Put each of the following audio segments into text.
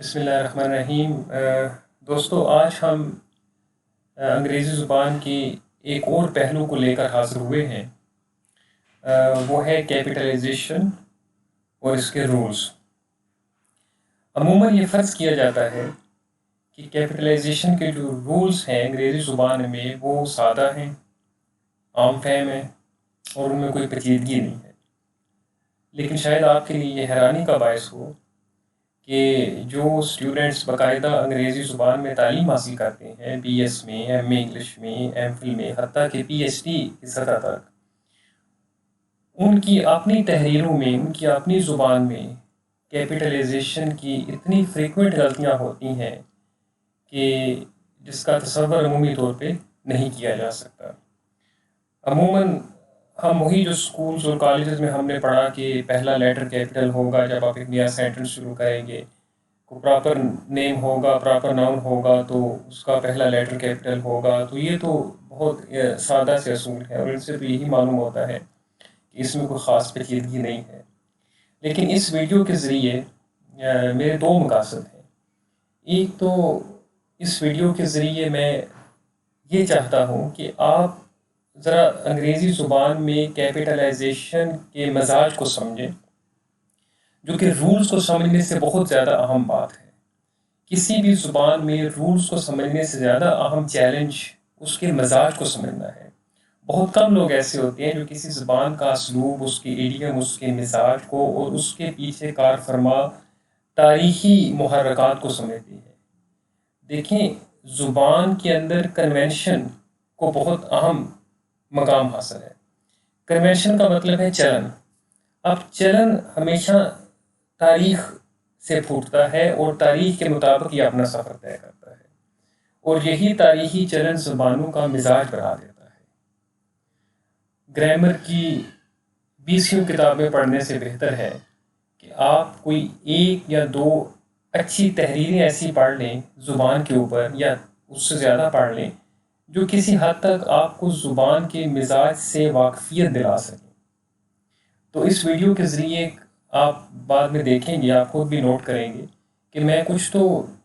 بسم اللہ الرحمن الرحیم۔ دوستو، آج ہم انگریزی زبان کی ایک اور پہلو کو لے کر حاضر ہوئے ہیں، وہ ہے کیپٹلائزیشن اور اس کے رولز۔ عموماً یہ فرض کیا جاتا ہے کہ کیپٹلائزیشن کے جو رولز ہیں انگریزی زبان میں وہ سادہ ہیں، عام فہم ہیں اور ان میں کوئی پیچیدگی نہیں ہے، لیکن شاید آپ کے لیے یہ حیرانی کا باعث ہو کہ جو اسٹوڈنٹس باقاعدہ انگریزی زبان میں تعلیم حاصل کرتے ہیں، بی ایس میں، ایم اے انگلش میں، ایم فل میں، حتیٰ کہ پی ایچ ڈی کی سطح تک، ان کی اپنی تحریروں میں، ان کی اپنی زبان میں کیپٹلائزیشن کی اتنی فریکوینٹ غلطیاں ہوتی ہیں کہ جس کا تصور عمومی طور پہ نہیں کیا جا سکتا۔ عموماً ہم وہی جو اسکولز اور کالجز میں ہم نے پڑھا کہ پہلا لیٹر کیپٹل ہوگا جب آپ ایک نیا سینٹنس شروع کریں گے، کو پراپر نیم ہوگا، پراپر ناؤن ہوگا تو اس کا پہلا لیٹر کیپٹل ہوگا۔ تو یہ تو بہت سادہ سے اصول ہے اور ان سے تو یہی معلوم ہوتا ہے کہ اس میں کوئی خاص پیچیدگی نہیں ہے۔ لیکن اس ویڈیو کے ذریعے میرے دو مقاصد ہیں۔ ایک تو اس ویڈیو کے ذریعے میں یہ چاہتا ہوں کہ آپ ذرا انگریزی زبان میں کیپٹلائزیشن کے مزاج کو سمجھیں، جو کہ رولز کو سمجھنے سے بہت زیادہ اہم بات ہے۔ کسی بھی زبان میں رولز کو سمجھنے سے زیادہ اہم چیلنج اس کے مزاج کو سمجھنا ہے۔ بہت کم لوگ ایسے ہوتے ہیں جو کسی زبان کا اسلوب، اس کے ایڈیم، اس کے مزاج کو اور اس کے پیچھے کار فرما تاریخی محرکات کو سمجھتے ہیں۔ دیکھیں، زبان کے اندر کنونشن کو بہت اہم مقام حاصل ہے۔ کنونشن کا مطلب ہے چلن۔ اب چلن ہمیشہ تاریخ سے پھوٹتا ہے اور تاریخ کے مطابق یہ اپنا سفر طے کرتا ہے، اور یہی تاریخی چلن زبانوں کا مزاج بنا دیتا ہے۔ گرامر کی 20 کتابیں پڑھنے سے بہتر ہے کہ آپ کوئی ایک یا دو اچھی تحریریں ایسی پڑھ لیں زبان کے اوپر، یا اس سے زیادہ پڑھ لیں جو کسی حد تک آپ کو زبان کے مزاج سے واقفیت دلا سکیں۔ تو اس ویڈیو کے ذریعے آپ بعد میں دیکھیں گے، آپ خود بھی نوٹ کریں گے کہ میں کچھ تو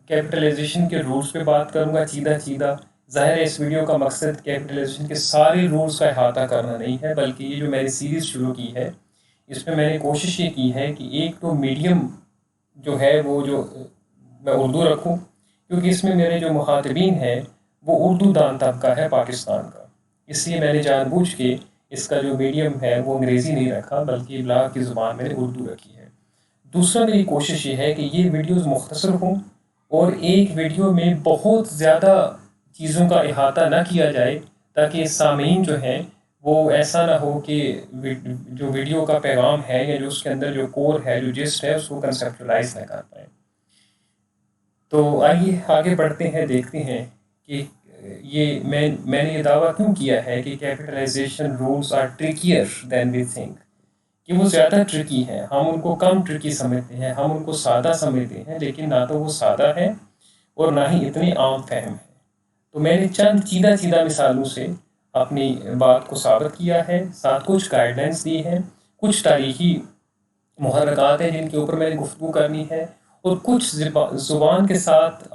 کیپٹلائزیشن کے رولز پہ بات کروں گا چیدہ چیدہ۔ ظاہر ہے اس ویڈیو کا مقصد کیپٹلائزیشن کے سارے رولز کا احاطہ کرنا نہیں ہے، بلکہ یہ جو میں نے سیریز شروع کی ہے اس میں نے کوشش یہ کی ہے کہ ایک تو میڈیم جو ہے وہ جو میں اردو رکھوں، کیونکہ اس میں میرے جو مخاطبین ہیں وہ اردو دان طبقہ ہے پاکستان کا، اس لیے میں نے جان بوجھ کے اس کا جو میڈیم ہے وہ انگریزی نہیں رکھا بلکہ ابلاغ کی زبان میں نے اردو رکھی ہے۔ دوسرا میری کوشش یہ ہے کہ یہ ویڈیوز مختصر ہوں اور ایک ویڈیو میں بہت زیادہ چیزوں کا احاطہ نہ کیا جائے، تاکہ سامعین جو ہیں وہ ایسا نہ ہو کہ جو ویڈیو کا پیغام ہے یا جو اس کے اندر جو کور ہے، جو جسٹ ہے، اس کو کنسیپچولائز نہ کر پائیں۔ تو آئیے آگے بڑھتے ہیں، دیکھتے ہیں کہ یہ میں نے یہ دعویٰ کیوں کیا ہے کہ capitalisation rules are trickier than we think, کہ وہ زیادہ ٹرکی ہیں۔ ہم ان کو کم ٹرکی سمجھتے ہیں، ہم ان کو سادہ سمجھتے ہیں، لیکن نہ تو وہ سادہ ہے اور نہ ہی اتنے عام فہم ہے۔ تو میں نے چند چیدہ مثالوں سے اپنی بات کو ثابت کیا ہے، ساتھ کچھ گائیڈ لائنس دی ہیں، کچھ تاریخی محرکات ہیں جن کے اوپر میں نے گفتگو کرنی ہے، اور کچھ زبان کے ساتھ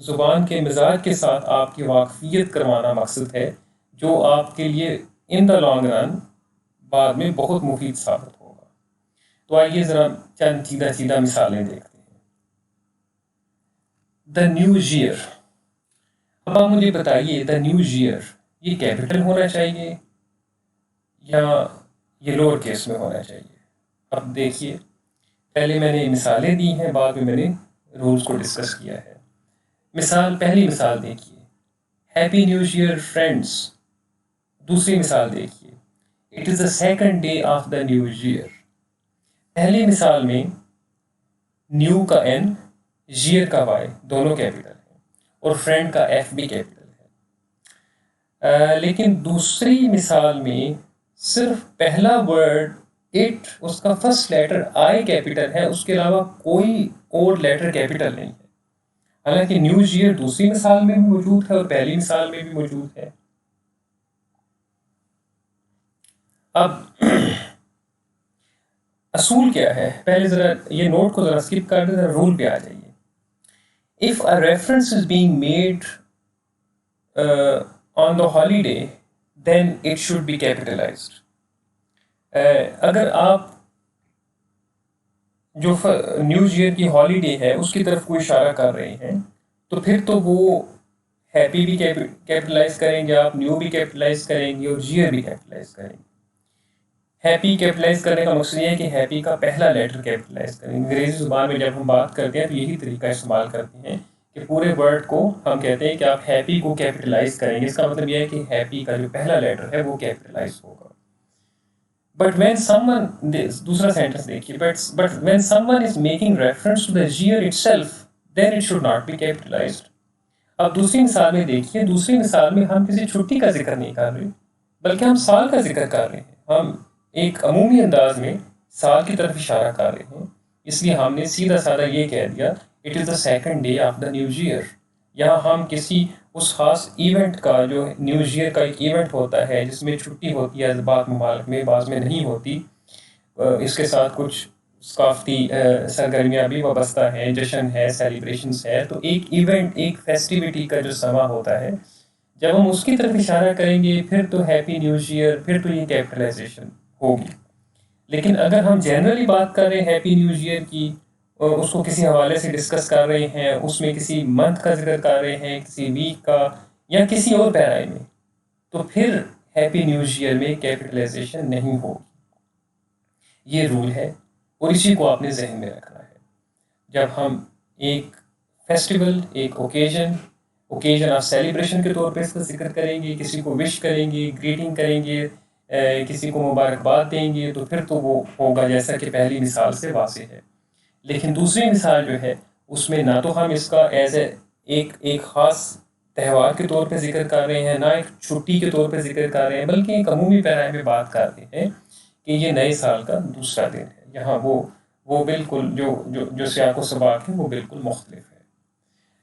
زبان کے مزاج کے ساتھ آپ کی واقفیت کروانا مقصد ہے، جو آپ کے لیے ان دا لانگ رن بعد میں بہت مفید ثابت ہوگا۔ تو آئیے ذرا چند چیدہ مثالیں دیکھتے ہیں۔ The new year. اب آپ مجھے بتائیے، دا نیو ایئر یہ کیپٹل ہونا چاہیے یا یہ لوور کیس میں ہونا چاہیے؟ اب دیکھیے، پہلے میں نے مثالیں دی ہیں، بعد میں نے رولز کو ڈسکس کیا ہے۔ پہلی مثال دیکھیے، ہیپی نیو ایئر فرینڈس۔ دوسری مثال دیکھیے، it is the second day of the new year. پہلی مثال میں نیو کا این، ایئر کا وائی دونوں کیپٹل ہیں، اور فرینڈ کا ایف بھی کیپٹل ہے۔ لیکن دوسری مثال میں صرف پہلا ورڈ اٹ، اس کا فرسٹ لیٹر آئی کیپٹل ہے، اس کے علاوہ کوئی اور لیٹر کیپٹل نہیں ہے۔ حالانکہ نیو ایئر دوسری مثال میں بھی موجود ہے اور پہلی مثال میں بھی موجود ہے۔ اب اصول کیا ہے؟ پہلے ذرا یہ نوٹ کو ذرا اسکپ کر دیں، ذرا رول پہ آ جائیے۔ if a reference is being made on the holiday, then it should be capitalized. اگر آپ جو نیو ایئر کی ہالیڈے ہے اس کی طرف کوئی اشارہ کر رہے ہیں تو پھر تو وہ ہیپی بھی کیپٹلائز کریں گے آپ، نیو بھی کیپٹلائز کریں گے اور جیئر بھی کیپٹلائز کریں گے. ہیپی کیپٹلائز کرنے کا مقصد یہ ہے کہ ہیپی کا پہلا لیٹر کیپٹلائز کریں. انگریزی زبان میں جب ہم بات کرتے ہیں تو یہی طریقہ استعمال کرتے ہیں کہ پورے ورڈ کو ہم کہتے ہیں کہ آپ ہیپی کو کیپٹلائز کریں گے. اس کا مطلب یہ ہے کہ ہیپی کا جو پہلا لیٹر ہے وہ کیپٹلائز ہوگا. But when someone, دوسرا سینٹنس دیکھیے, but when someone is making reference to the year itself, then it should not be capitalized. اب دوسری مثال میں دیکھیے, دوسری مثال میں ہم کسی چھٹی کا ذکر نہیں کر رہے بلکہ ہم سال کا ذکر کر رہے ہیں. ہم ایک عمومی انداز میں سال کی طرف اشارہ کر رہے ہیں, اس لیے ہم نے سیدھا سادہ یہ کہہ دیا it is the second day of the new year. یہاں ہم کسی اس خاص ایونٹ کا, جو نیو ایئر کا ایک ایونٹ ہوتا ہے جس میں چھٹی ہوتی ہے بعض ممالک میں, بعض میں نہیں ہوتی, اس کے ساتھ کچھ ثقافتی سرگرمیاں بھی وابستہ ہیں, جشن ہے, سیلیبریشنز ہے, تو ایک ایونٹ, ایک فیسٹیوٹی کا جو سما ہوتا ہے, جب ہم اس کی طرف اشارہ کریں گے پھر تو ہیپی نیو ایئر, پھر تو یہ کیپٹلائزیشن ہوگی. لیکن اگر ہم جنرلی بات کر رہے ہیں ہیپی نیو ایئر کی, اس کو کسی حوالے سے ڈسکس کر رہے ہیں, اس میں کسی منتھ کا ذکر کر رہے ہیں, کسی ویک کا یا کسی اور پیرائی میں, تو پھر ہیپی نیو ایئر میں کیپٹلائزیشن نہیں ہوگی. یہ رول ہے اور اسی کو آپ نے ذہن میں رکھنا ہے جب ہم ایک فیسٹیول, ایک اوکیزن آف سیلیبریشن کے طور پہ اس کا ذکر کریں گے, کسی کو وش کریں گے, گریٹنگ کریں گے, کسی کو مبارکباد دیں گے, تو پھر تو وہ ہوگا جیسا کہ پہلی مثال سے واضح ہے. لیکن دوسری مثال جو ہے اس میں نہ تو ہم اس کا ایز اے ایک خاص تہوار کے طور پہ ذکر کر رہے ہیں, نہ ایک چھٹی کے طور پہ ذکر کر رہے ہیں, بلکہ ایک عمومی پیرائی میں بات کر رہے ہیں کہ یہ نئے سال کا دوسرا دن ہے. یہاں وہ بالکل جو سیاق و سباق ہے وہ بالکل مختلف ہے.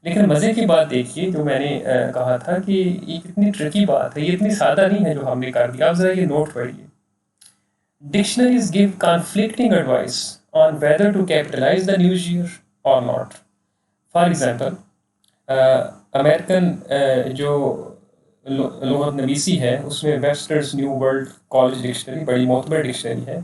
لیکن مزے کی بات دیکھیے, جو میں نے کہا تھا کہ یہ کتنی ٹرکی بات ہے, یہ اتنی سادہ نہیں ہے جو ہم نے کر دیا. آپ ذرا یہ نوٹ پڑھیے, dictionaries give conflicting advice on whether to capitalize the new year or not. For example, American جو لغت نویسی ہے اس میں ویبسٹرز نیو ورلڈ کالج ڈکشنری, بڑی معتبر ڈکشنری ہے,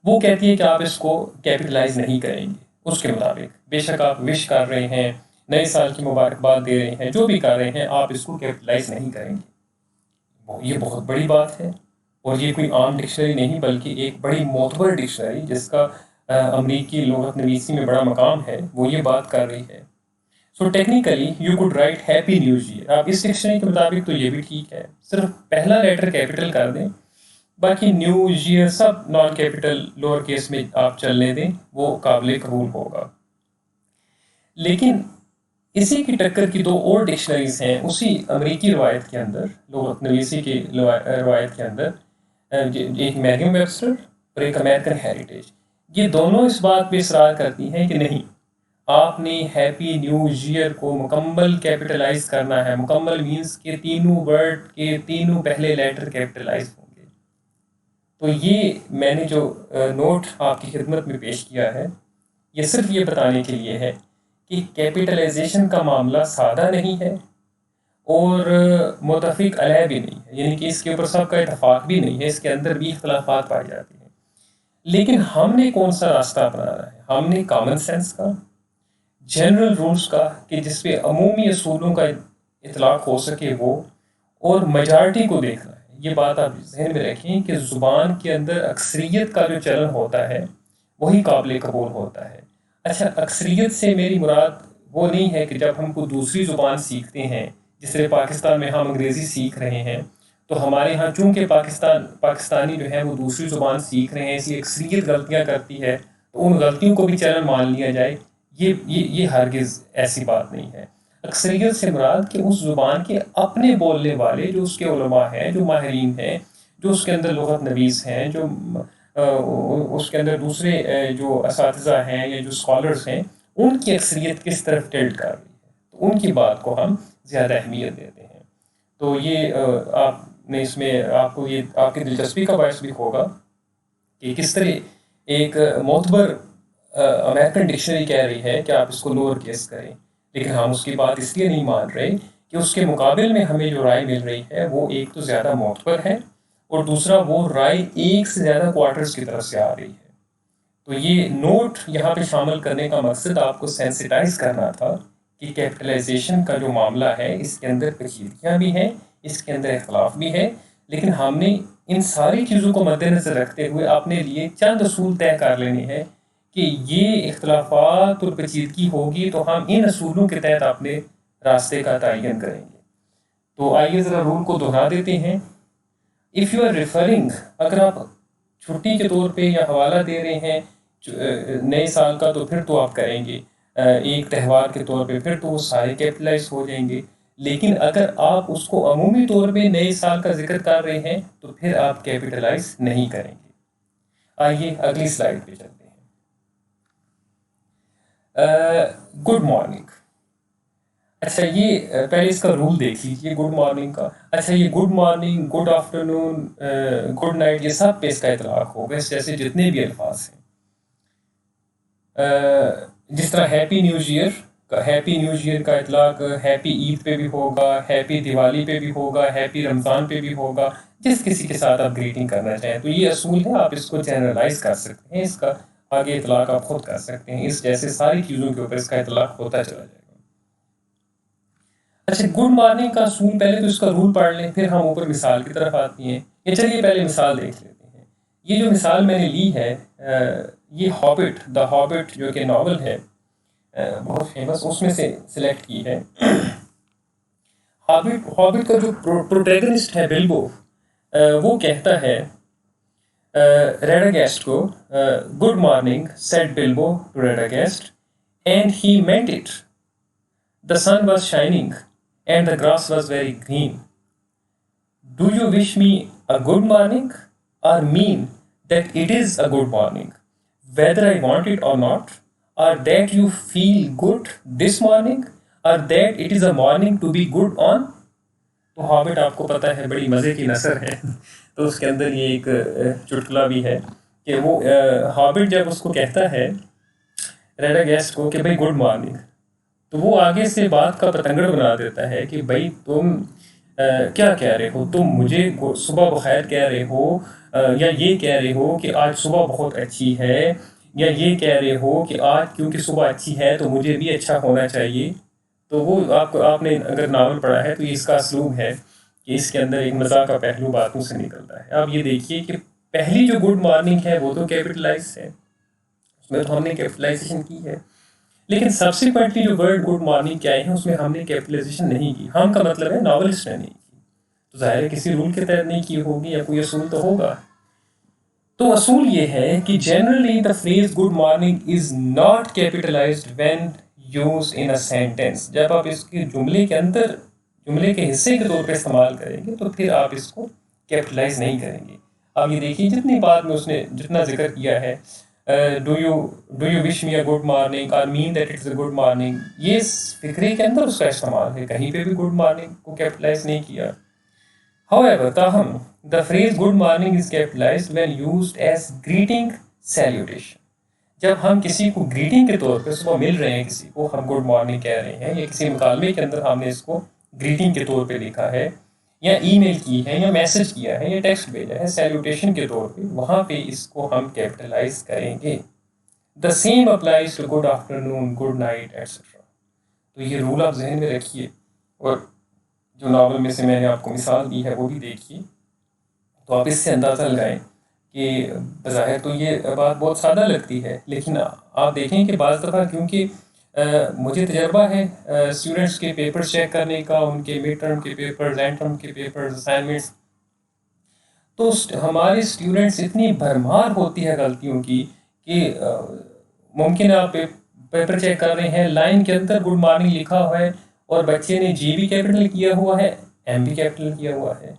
وہ کہتی ہے کہ آپ اس کو کیپٹلائز نہیں کریں گے. اس کے مطابق بے شک آپ وش کر رہے ہیں, نئے سال کی مبارکباد دے رہے ہیں, جو بھی کر رہے ہیں, آپ اس کو کیپٹلائز نہیں کریں گے. یہ بہت بڑی بات ہے, اور یہ کوئی عام ڈکشنری نہیں بلکہ ایک بڑی معتبر ڈکشنری جس کا امریکی لغت نویسی میں بڑا مقام ہے, وہ یہ بات کر رہی ہے. So technically you could write happy new year. آپ اس ڈکشنری کے مطابق تو یہ بھی ٹھیک ہے, صرف پہلا لیٹر کیپٹل کر دیں, باقی نیو ایئر سب نان کیپٹل لوور کیس میں آپ چلنے دیں, وہ قابل قبول ہوگا. لیکن اسی کی ٹکر کی دو اور ڈکشنریز ہیں اسی امریکی روایت کے اندر, لغت نویسی کی روایت کے اندر, ایک میریم ویبسٹر اور ایک امریکن ہیریٹیج. یہ دونوں اس بات پہ اصرار کرتی ہیں کہ نہیں, آپ نے ہیپی نیو ایئر کو مکمل کیپٹلائز کرنا ہے. مکمل مینس کہ تینوں ورڈ کے تینوں پہلے لیٹر کیپٹلائز ہوں گے. تو یہ میں نے جو نوٹ آپ کی خدمت میں پیش کیا ہے, یہ صرف یہ بتانے کے لیے ہے کہ کیپٹلائزیشن کا معاملہ سادہ نہیں ہے اور متفق علیہ بھی نہیں ہے, یعنی کہ اس کے اوپر سب کا اتفاق بھی نہیں ہے, اس کے اندر بھی اختلافات پائے جاتے ہیں. لیکن ہم نے کون سا راستہ اپنانا ہے؟ ہم نے کامن سینس کا, جنرل رولز کا, کہ جس پہ عمومی اصولوں کا اطلاق ہو سکے وہ, اور میجارٹی کو دیکھنا ہے. یہ بات آپ ذہن میں رکھیں کہ زبان کے اندر اکثریت کا جو چلن ہوتا ہے وہی قابل قبول ہوتا ہے. اچھا, اکثریت سے میری مراد وہ نہیں ہے کہ جب ہم کوئی دوسری زبان سیکھتے ہیں, جس طرح پاکستان میں ہم انگریزی سیکھ رہے ہیں, تو ہمارے ہاں چونکہ پاکستانی جو ہے وہ دوسری زبان سیکھ رہے ہیں, اس لیے اکثریت غلطیاں کرتی ہے, تو ان غلطیوں کو بھی چلن مان لیا جائے. یہ ہرگز ایسی بات نہیں ہے. اکثریت سے مراد کہ اس زبان کے اپنے بولنے والے, جو اس کے علماء ہیں, جو ماہرین ہیں, جو اس کے اندر لغت نویس ہیں, جو اس کے اندر دوسرے جو اساتذہ ہیں یا جو اسکالرس ہیں, ان کی اکثریت کس طرف ٹلٹ کر رہی ہے, تو ان کی بات کو ہم زیادہ اہمیت دیتے ہیں. تو یہ آپ نے اس میں آپ کو یہ آپ کی دلچسپی کا باعث بھی ہوگا کہ کس طرح ایک معتبر امریکن ڈکشنری کہہ رہی ہے کہ آپ اس کو لوور کیس کریں, لیکن ہم اس کی بات اس لیے نہیں مان رہے کہ اس کے مقابل میں ہمیں جو رائے مل رہی ہے وہ ایک تو زیادہ معتبر ہے اور دوسرا وہ رائے ایک سے زیادہ کوارٹرز کی طرف سے آ رہی ہے. تو یہ نوٹ یہاں پہ شامل کرنے کا مقصد آپ کو سینسٹائز کرنا تھا کہ کیپٹلائزیشن کا جو معاملہ ہے اس کے اندر پیچیدگیاں بھی ہیں، اس کے اندر اختلاف بھی ہے، لیکن ہم نے ان ساری چیزوں کو مد نظر رکھتے ہوئے اپنے لیے چند اصول طے کر لینے ہیں کہ یہ اختلافات اور پیچیدگی ہوگی تو ہم ان اصولوں کے تحت اپنے راستے کا تعین کریں گے. تو آئیے ذرا رول کو دہرا دیتے ہیں. اف یو آر ریفرنگ، اگر آپ چھٹی کے طور پہ یا حوالہ دے رہے ہیں نئے سال کا تو پھر تو آپ کریں گے، ایک تہوار کے طور پہ پھر تو وہ سارے کیپٹلائز ہو جائیں گے. لیکن اگر آپ اس کو عمومی طور پہ نئے سال کا ذکر کر رہے ہیں تو پھر آپ کیپٹلائز نہیں کریں گے. آئیے اگلی سلائڈ پہ چلتے ہیں. Good morning. اچھا یہ پہلے اس کا رول دیکھ لیجیے گڈ مارننگ کا. اچھا یہ good morning, good afternoon, good night, یہ سب پہ اس کا اطلاق ہوگا، اس جیسے جتنے بھی الفاظ ہیں. جس طرح ہیپی نیو ایئر کا اطلاق ہیپی عید پہ بھی ہوگا، ہیپی دیوالی پہ بھی ہوگا، ہیپی رمضان پہ بھی ہوگا، جس کسی کے ساتھ آپ گریٹنگ کرنا چاہیں. تو یہ اصول ہے، آپ اس کو جنرلائز کر سکتے ہیں، اس کا آگے اطلاق آپ خود کر سکتے ہیں. اس جیسے ساری چیزوں کے اوپر اس کا اطلاق ہوتا چلا جائے گا. اچھا گڈ مارننگ کا اصول، پہلے تو اس کا رول پڑھ لیں پھر ہم اوپر مثال کی طرف آتی ہیں. یہ چلیے پہلے مثال دیکھ لیتے ہیں. یہ جو مثال میں نے لی ہے یہ دا ہابٹ جو کہ ناول ہے بہت فیمس، اس میں سے سلیکٹ کی ہے. ہابٹ کا جو پروٹیگنسٹ ہے بلبو، وہ کہتا ہے ریڈاگیسٹ کو، good morning said Bilbo to Radagast and he meant it. The sun was shining and the grass was very green. Do you wish me a good morning or mean that it is a good morning, whether I want it or not, or that you feel good this morning, or that it is a morning to be good on? تو ہابٹ آپ کو پتہ ہے بڑی مزے کی نثر ہے تو اس کے اندر یہ ایک چٹکلا بھی ہے کہ وہ ہابٹ جب اس کو کہتا ہے ریڈاگیسٹ کو کہ بھائی گڈ مارننگ، تو وہ آگے سے بات کا پتنگڑ بنا دیتا ہے کہ بھائی تم کیا کہہ رہے ہو، تم مجھے صبح بخیر کہہ رہے ہو، یا یہ کہہ رہے ہو کہ آج صبح بہت اچھی ہے، یا یہ کہہ رہے ہو کہ آج کیونکہ صبح اچھی ہے تو مجھے بھی اچھا ہونا چاہیے. تو وہ آپ نے اگر ناول پڑھا ہے تو اس کا اسلوب ہے کہ اس کے اندر ایک مزاح کا پہلو باتوں سے نکلتا ہے. آپ یہ دیکھیے کہ پہلی جو گڈ مارننگ ہے وہ تو کیپٹلائز ہے، اس میں تو ہم نے کیپٹلائزیشن کی ہے، لیکن سبسیکوینٹلی جو ورڈ گڈ مارننگ کے آئے ہیں اس میں ہم نے کیپٹلائزیشن نہیں کی. ہم کا مطلب ہے ناولسٹ نے نہیں کی، تو ظاہر ہے کسی رول کے تحت نہیں کی ہوگی یا کوئی اصول تو ہوگا. تو اصول یہ ہے کہ generally the phrase good morning is not capitalized when used in a sentence. جب آپ اس کے جملے کے اندر جملے کے حصے کے طور پہ استعمال کریں گے تو پھر آپ اس کو کیپٹلائز نہیں کریں گے. آپ یہ دیکھیے جتنی بات میں اس نے جتنا ذکر کیا ہے do you wish me a good morning اور mean that it's a good morning, یہ فکرے کے اندر اس کا استعمال ہے، کہیں پہ بھی گڈ مارننگ کو کیپٹلائز نہیں کیا. However, تاہم the phrase good morning is capitalized when used as greeting salutation. جب ہم کسی کو گریٹنگ کے طور پہ صبح مل رہے ہیں کسی کو ہم گڈ مارننگ کہہ رہے ہیں، یا کسی مکالمے کے اندر ہم نے اس کو گریٹنگ کے طور پہ لکھا ہے یا ای میل کی ہے یا میسج کیا ہے یا ٹیکسٹ بھیجا ہے سیلوٹیشن کے طور پہ، وہاں پہ اس کو ہم کیپٹلائز کریں گے. The same applies to good afternoon, good night etcetera. تو یہ رول آپ ذہن میں رکھیے، اور جو ناول میں سے میں نے آپ کو مثال دی ہے وہ بھی دیکھیے تو آپ اس سے اندازہ لگائیں کہ بظاہر تو یہ بات بہت سادہ لگتی ہے، لیکن آپ دیکھیں کہ بعض دفعہ کیونکہ مجھے تجربہ ہے اسٹوڈنٹس کے پیپرز چیک کرنے کا، ان کے مڈ ٹرم کے پیپرز، اینڈ ٹرم کے پیپرز، اسائنمنٹس، تو ہمارے اسٹوڈنٹس اتنی بھرمار ہوتی ہے غلطیوں کی کہ ممکن ہے آپ پیپر چیک کر رہے ہیں، لائن کے اندر گڈ مارننگ لکھا ہوا ہے اور بچے نے جی بھی کیپٹل کیا ہوا ہے، ایم بھی کیپٹل کیا ہوا ہے.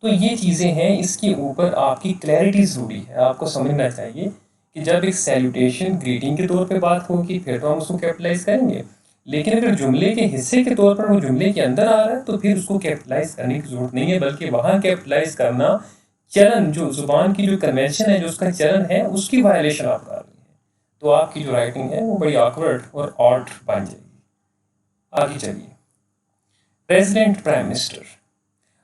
تو یہ چیزیں ہیں، اس کے اوپر آپ کی کلیئرٹی ضروری ہے. آپ کو سمجھنا چاہیے کہ جب ایک سیلوٹیشن گریٹنگ کے طور پہ بات ہوگی پھر تو ہم اس کو کیپٹلائز کریں گے، لیکن اگر جملے کے حصے کے طور پر وہ جملے کے اندر آ رہا ہے تو پھر اس کو کیپٹلائز کرنے کی ضرورت نہیں ہے، بلکہ وہاں کیپٹلائز کرنا چلن، جو زبان کی جو کنونشن ہے، جو اس کا چلن ہے، اس کی وائلیشن آپ کر رہے ہیں. تو آپ کی جو رائٹنگ ہے وہ بڑی آکورڈ اور آڈ بن جائے گی. آگے چلیے، پریزیڈنٹ پرائم منسٹر.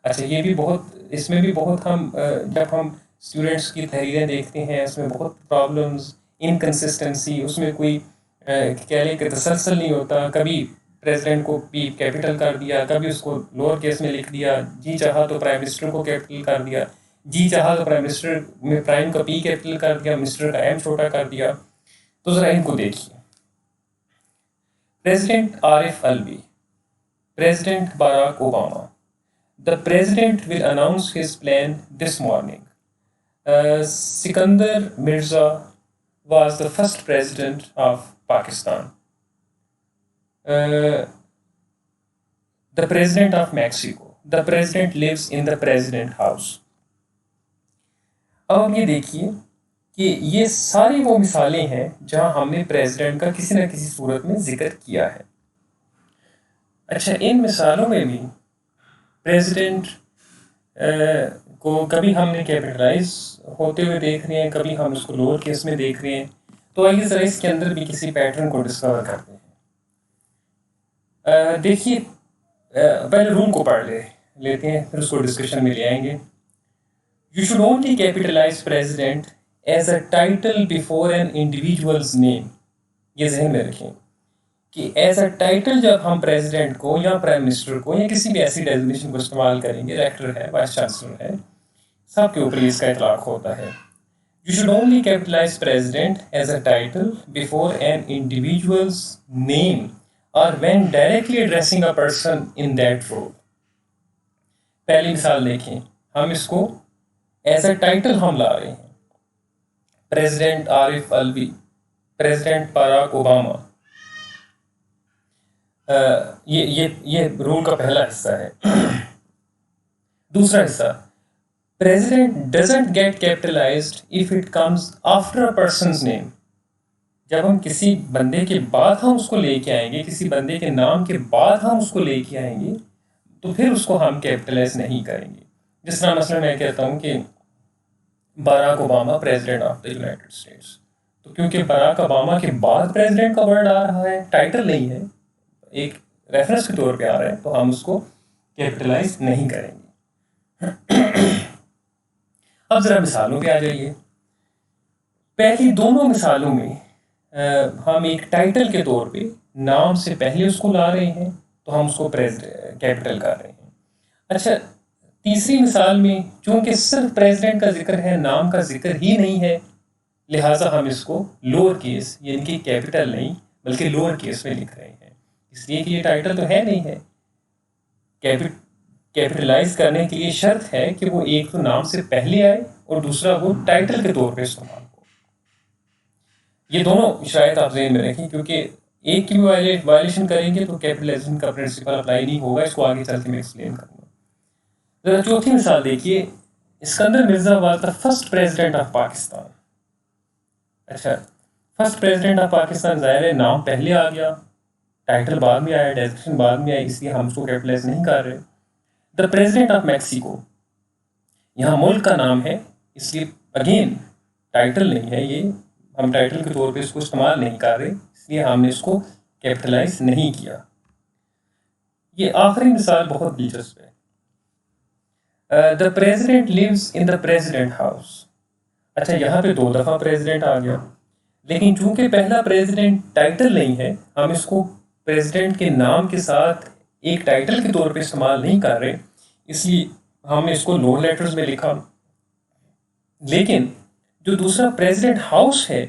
اچھا یہ بھی بہت، اس میں بھی بہت ہم جب ہم اسٹوڈنٹس کی تحریریں دیکھتے ہیں اس میں بہت پرابلمز، انکنسسٹنسی، اس میں کوئی کہہ لیں کہ تسلسل نہیں ہوتا. کبھی پریزیڈنٹ کو پی کیپٹل کر دیا، کبھی اس کو لوور کیس میں لکھ دیا، جی چاہا تو پرائم منسٹر کو کیپٹل کر دیا، جی چاہا تو پرائم منسٹر میں پرائم کا پی کیپٹل کر دیا، منسٹر کا ایم چھوٹا کر دیا. تو ذرا ان کو دیکھیے. President Arif Alvi, president Barack Obama. The president will announce his plan this morning. Sikandar Mirza was the first president of Pakistan. The president of Mexico. The president lives in the president house. اب آپ یہ دیکھیے کہ یہ ساری وہ مثالیں ہیں جہاں ہم نے پریزیڈنٹ کا کسی نہ کسی صورت میں ذکر کیا ہے. اچھا ان مثالوں میں بھی پریزیڈنٹ کو کبھی ہم نے کیپٹلائز ہوتے ہوئے دیکھ رہے ہیں، کبھی ہم اس کو لوور کیس میں دیکھ رہے ہیں. تو آئیے ذرا اس کے اندر بھی کسی پیٹرن کو ڈسکور کرتے ہیں. دیکھیے پہلے رول کو پڑھ لیتے ہیں، پھر اس کو ڈسکشن میں لے آئیں گے. You should only capitalise president as a title before an individual's name. یہ ذہن میں رکھیں کہ ایز اے ٹائٹل جب ہم پریزیڈنٹ کو یا پرائم منسٹر کو یا کسی بھی ایسی ڈیزگنیشن کو استعمال کریں گے، ریکٹر ہے، وائس چانسلر ہے، سب کے اوپر اس کا اطلاق ہوتا ہے. You should only capitalise president as a title before an individual's name اور when directly addressing a person in that role. پہلی مثال دیکھیں، ہم اس کو ایز اے ٹائٹل ہم لا رہے ہیں، president Arif Alvi, president Barack Obama. یہ رول کا پہلا حصہ ہے. دوسرا حصہ، president doesn't get capitalized if it comes after a person's name. جب ہم کسی بندے کے بعد ہم اس کو لے کے آئیں گے، کسی بندے کے نام کے بعد ہم اس کو لے کے آئیں گے، تو پھر اس کو ہم کیپٹلائز نہیں کریں گے. جس طرح مثلا میں کہتا ہوں کہ Barack Obama president of the United States, تو کیونکہ باراک اوباما کے بعد پریزیڈنٹ کا ورڈ آ رہا ہے، ٹائٹل نہیں ہے، ایک ریفرنس کے طور پہ آ رہا ہے، تو ہم اس کو کیپٹلائز نہیں کریں گے. اب ذرا مثالوں پہ آ جائیے. پہلی دونوں مثالوں میں ہم ایک ٹائٹل کے طور پہ نام سے پہلے اس کو لا رہے ہیں، تو ہم اس کو کیپٹل کر رہے ہیں. اچھا تیسری مثال میں چونکہ صرف پریزیڈنٹ کا ذکر ہے، نام کا ذکر ہی نہیں ہے، لہٰذا ہم اس کو لوور کیس یعنی کہ کیپٹل نہیں بلکہ لوور کیس میں لکھ رہے ہیں، اس لیے کہ یہ ٹائٹل تو ہے نہیں ہے. کیپٹلائز کرنے کے لیے شرط ہے کہ وہ ایک تو نام سے پہلے آئے اور دوسرا وہ ٹائٹل کے طور پہ استعمال ہو. یہ دونوں شاید آپ ذہن میں رکھیں، کیونکہ ایک کی بھی وائلیشن کریں گے تو کیپٹلائزیشن کا پرنسپل اپلائی نہیں ہوگا. اس کو آگے چل کے میں ایکسپلین کروں گا. ذرا چوتھی مثال دیکھیے، Iskander Mirza was the first president of Pakistan. اچھا فرسٹ پریزیڈنٹ آف پاکستان، ظاہر ہے نام پہلے آ گیا، ٹائٹل بعد میں آیا، ڈیزگنیشن بعد میں آئی، اس لیے ہم اس کو کیپٹلائز نہیں کر رہے. دا پریزیڈنٹ آف میکسیکو، یہاں ملک کا نام ہے، اس لیے اگین ٹائٹل نہیں ہے، یہ ہم ٹائٹل کے طور پہ اس کو استعمال نہیں کر رہے، اس لیے ہم نے اس کو کیپٹلائز نہیں کیا. یہ آخری مثال بہت دلچسپ ہے. The president leaves in the president house. اچھا یہاں پہ 2 دفعہ پریزیڈنٹ آ گیا، لیکن چونکہ پہلا پریزیڈنٹ ٹائٹل نہیں ہے، ہم اس کو پریزیڈنٹ کے نام کے ساتھ ایک ٹائٹل کے طور پہ استعمال نہیں کر رہے، اس لیے ہم نے اس کو لوور لیٹرز میں لکھا. لیکن جو دوسرا پریزیڈنٹ ہاؤس ہے